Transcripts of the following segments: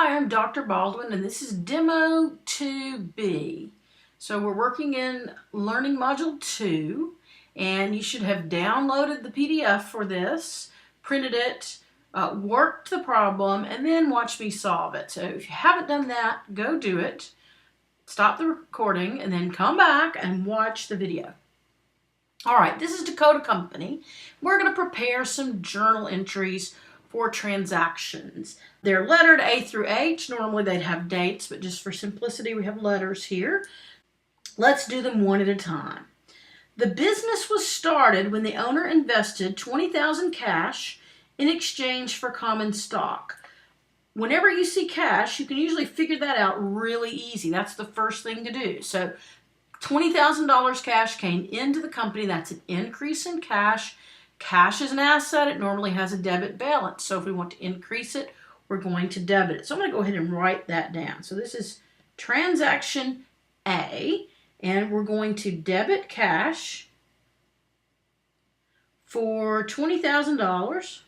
Hi, I'm Dr. Baldwin, and this is Demo 2B. So we're working in Learning Module 2, and you should have downloaded the PDF for this, printed it, worked the problem, and then watch me solve it. So if you haven't done that, go do it. Stop the recording, and then come back and watch the video. All right, this is Dakotah Company. We're going to prepare some journal entries for transactions. They're lettered A through H. Normally they'd have dates, but just for simplicity, we have letters here. Let's do them one at a time. The business was started when the owner invested $20,000 cash in exchange for common stock. Whenever you see cash, you can usually figure that out really easy. That's the first thing to do. So $20,000 cash came into the company. That's an increase in cash. Cash is an asset. It normally has a debit balance. So if we want to increase it, we're going to debit it. So I'm going to go ahead and write that down. So this is transaction A, and we're going to debit cash for $20,000.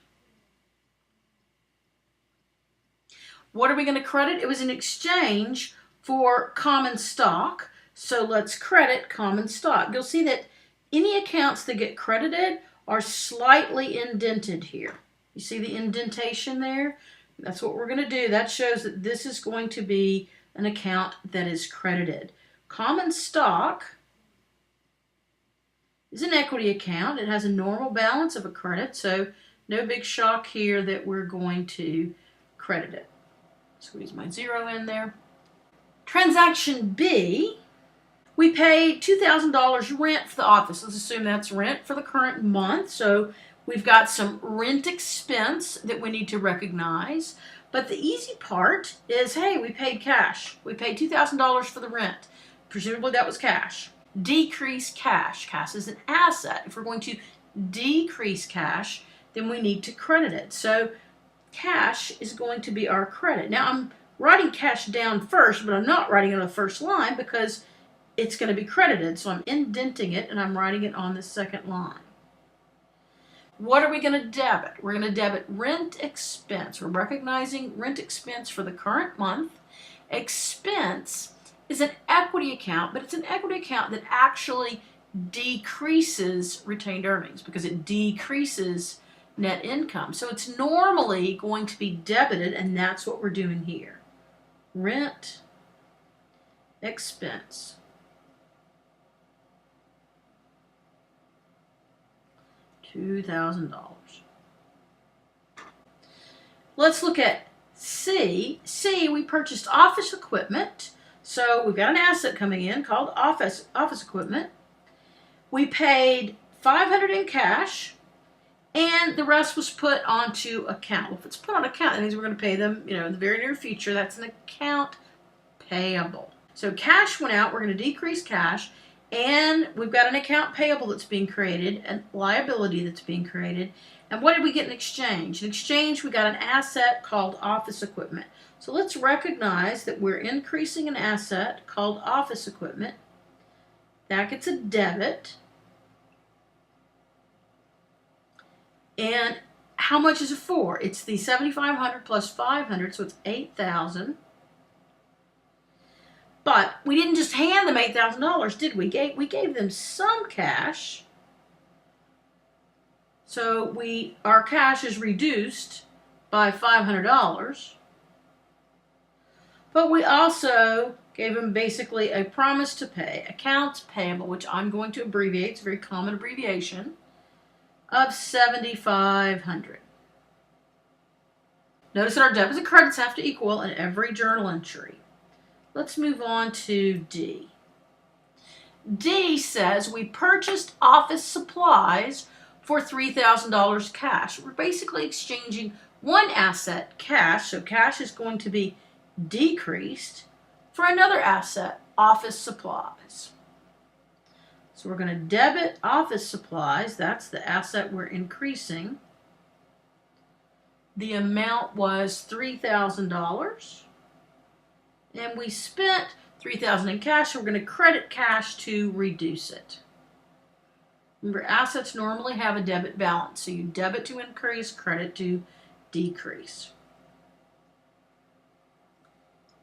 What are we going to credit? It was an exchange for common stock. So let's credit common stock. You'll see that any accounts that get credited are slightly indented here. You see the indentation there? That's what we're going to do. That shows that this is going to be an account that is credited. Common stock is an equity account. It has a normal balance of a credit, so no big shock here that we're going to credit it. Squeeze my zero in there. Transaction B, we paid $2,000 rent for the office. Let's assume that's rent for the current month. So we've got some rent expense that we need to recognize. But the easy part is, hey, we paid cash. We paid $2,000 for the rent. Presumably that was cash. Decrease cash. Cash is an asset. If we're going to decrease cash, then we need to credit it. So cash is going to be our credit. Now I'm writing cash down first, but I'm not writing it on the first line because it's going to be credited. So I'm indenting it and I'm writing it on the second line. What are we going to debit? We're going to debit rent expense. We're recognizing rent expense for the current month. Expense is an equity account, but it's an equity account that actually decreases retained earnings because it decreases net income. So it's normally going to be debited, and that's what we're doing here. Rent expense. $2,000. Let's look at C. C, we purchased office equipment. So we've got an asset coming in called office equipment. We paid $500 in cash, and the rest was put onto account. Well, if it's put on account, that means we're going to pay them, in the very near future. That's an account payable. So cash went out. We're going to decrease cash. And we've got an account payable that's being created, a liability that's being created. And what did we get in exchange? In exchange, we got an asset called office equipment. So let's recognize that we're increasing an asset called office equipment. That gets a debit. And how much is it for? It's the $7,500 plus $500, so it's $8,000. But we didn't just hand them $8,000, did we? We gave them some cash. So our cash is reduced by $500. But we also gave them basically a promise to pay, accounts payable, which I'm going to abbreviate. It's a very common abbreviation, of $7,500. Notice that our debits and credits have to equal in every journal entry. Let's move on to D. D says we purchased office supplies for $3,000 cash. We're basically exchanging one asset, cash, so cash is going to be decreased, for another asset, office supplies. So we're going to debit office supplies. That's the asset we're increasing. The amount was $3,000. And we spent $3,000 in cash, so we're going to credit cash to reduce it. Remember, assets normally have a debit balance, so you debit to increase, credit to decrease.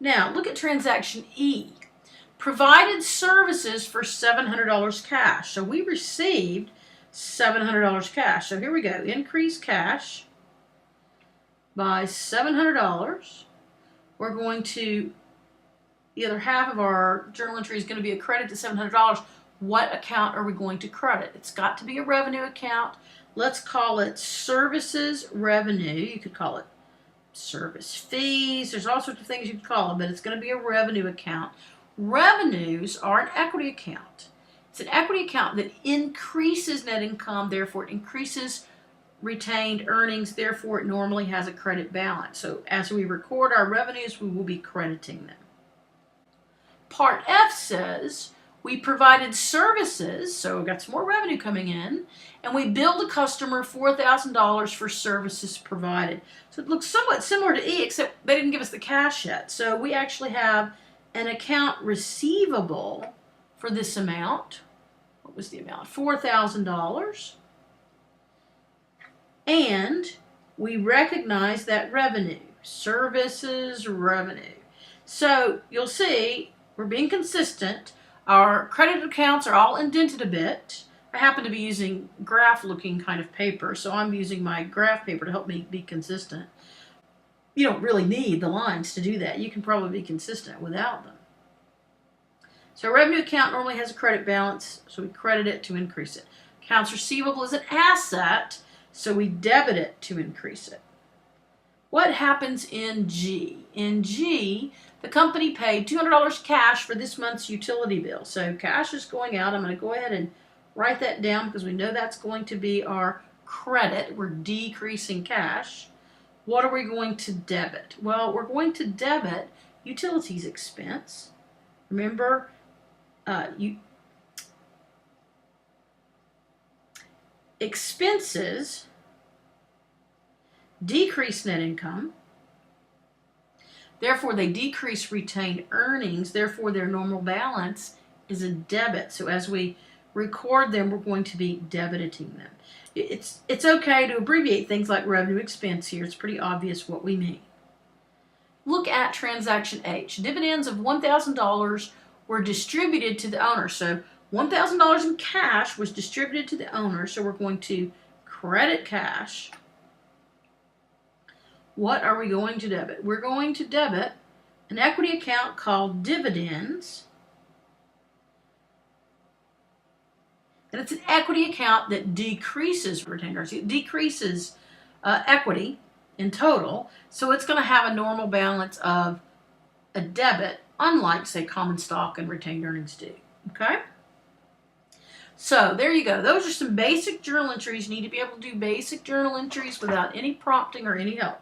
Now, look at transaction E. Provided services for $700 cash. So we received $700 cash. So here we go. Increase cash by $700. We're going to, the other half of our journal entry is going to be a credit to $700. What account are we going to credit? It's got to be a revenue account. Let's call it services revenue. You could call it service fees. There's all sorts of things you could call them, but it's going to be a revenue account. Revenues are an equity account. It's an equity account that increases net income, therefore it increases retained earnings, therefore it normally has a credit balance. So as we record our revenues, we will be crediting them. Part F says we provided services, so we've got some more revenue coming in, and we billed a customer $4,000 for services provided. So it looks somewhat similar to E, except they didn't give us the cash yet. So we actually have an account receivable for this amount. What was the amount? $4,000. And we recognize that revenue, services revenue. So you'll see we're being consistent. Our credit accounts are all indented a bit. I happen to be using graph looking kind of paper, so I'm using my graph paper to help me be consistent. You don't really need the lines to do that. You can probably be consistent without them. So a revenue account normally has a credit balance, so we credit it to increase it. Accounts receivable is an asset, so we debit it to increase it. What happens in G? In G, the company paid $200 cash for this month's utility bill. So cash is going out. I'm going to go ahead and write that down because we know that's going to be our credit. We're decreasing cash. What are we going to debit? Well, we're going to debit utilities expense. Remember, expenses decrease net income. Therefore, they decrease retained earnings. Therefore, their normal balance is a debit. So as we record them, we're going to be debiting them. It's okay to abbreviate things like revenue expense here. It's pretty obvious what we mean. Look at transaction H. Dividends of $1,000 were distributed to the owner. So $1,000 in cash was distributed to the owner. So we're going to credit cash. What are we going to debit? We're going to debit an equity account called dividends. And it's an equity account that decreases retained earnings. It decreases equity in total. So it's going to have a normal balance of a debit, unlike, say, common stock and retained earnings do. Okay? So there you go. Those are some basic journal entries. You need to be able to do basic journal entries without any prompting or any help.